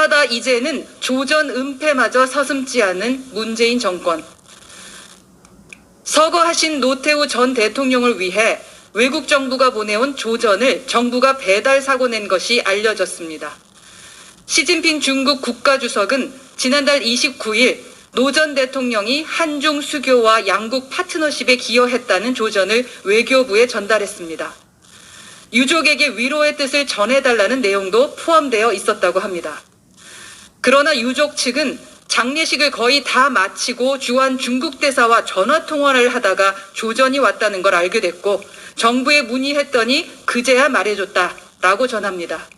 하다하다 이제는 조전 은폐마저 서슴지 않은 문재인 정권. 서거하신 노태우 전 대통령을 위해 외국 정부가 보내온 조전을 정부가 배달 사고 낸 것이 알려졌습니다. 시진핑 중국 국가주석은 지난달 29일 노 전 대통령이 한중 수교와 양국 파트너십에 기여했다는 조전을 외교부에 전달했습니다. 유족에게 위로의 뜻을 전해달라는 내용도 포함되어 있었다고 합니다. 그러나 유족 측은 장례식을 거의 다 마치고 주한 중국 대사와 전화통화를 하다가 조전이 왔다는 걸 알게 됐고 정부에 문의했더니 그제야 말해줬다라고 전합니다.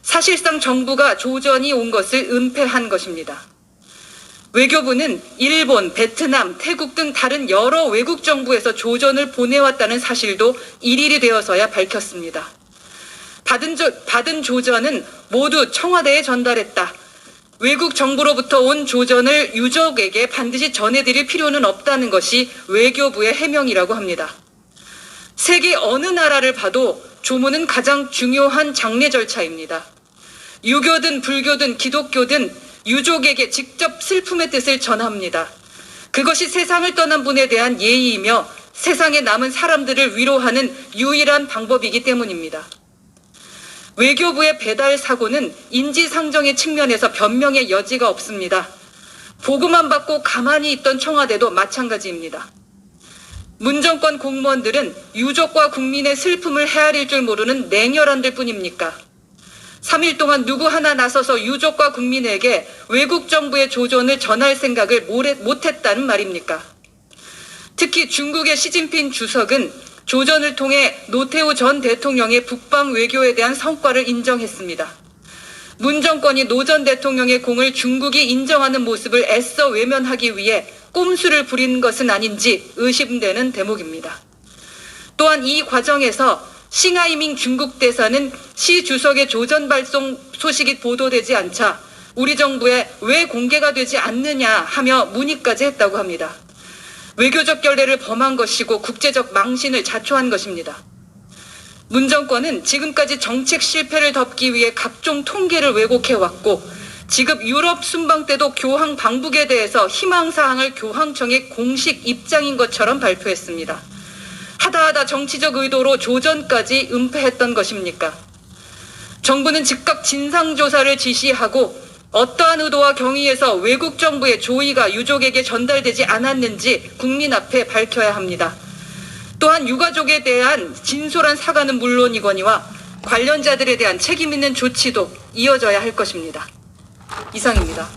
사실상 정부가 조전이 온 것을 은폐한 것입니다. 외교부는 일본, 베트남, 태국 등 다른 여러 외국 정부에서 조전을 보내왔다는 사실도 일일이 되어서야 밝혔습니다. 받은 조전은 모두 청와대에 전달했다. 외국 정부로부터 온 조전을 유족에게 반드시 전해드릴 필요는 없다는 것이 외교부의 해명이라고 합니다. 세계 어느 나라를 봐도 조문은 가장 중요한 장례 절차입니다. 유교든 불교든 기독교든 유족에게 직접 슬픔의 뜻을 전합니다. 그것이 세상을 떠난 분에 대한 예의이며 세상에 남은 사람들을 위로하는 유일한 방법이기 때문입니다. 외교부의 배달 사고는 인지상정의 측면에서 변명의 여지가 없습니다. 보고만 받고 가만히 있던 청와대도 마찬가지입니다. 문 정권 공무원들은 유족과 국민의 슬픔을 헤아릴 줄 모르는 냉혈한들 뿐입니까? 3일 동안 누구 하나 나서서 유족과 국민에게 외국 정부의 조전을 전할 생각을 못했다는 말입니까? 특히 중국의 시진핑 주석은 조전을 통해 노태우 전 대통령의 북방 외교에 대한 성과를 인정했습니다. 문 정권이 노 전 대통령의 공을 중국이 인정하는 모습을 애써 외면하기 위해 꼼수를 부린 것은 아닌지 의심되는 대목입니다. 또한 이 과정에서 싱하이밍 중국 대사는 시 주석의 조전 발송 소식이 보도되지 않자 우리 정부에 왜 공개가 되지 않느냐 하며 문의까지 했다고 합니다. 외교적 결례를 범한 것이고 국제적 망신을 자초한 것입니다. 문 정권은 지금까지 정책 실패를 덮기 위해 각종 통계를 왜곡해왔고 지급 유럽 순방 때도 교황 방북에 대해서 희망사항을 교황청의 공식 입장인 것처럼 발표했습니다. 하다하다 정치적 의도로 조전까지 은폐했던 것입니까? 정부는 즉각 진상조사를 지시하고 어떠한 의도와 경위에서 외국 정부의 조의가 유족에게 전달되지 않았는지 국민 앞에 밝혀야 합니다. 또한 유가족에 대한 진솔한 사과는 물론이거니와 관련자들에 대한 책임 있는 조치도 이어져야 할 것입니다. 이상입니다.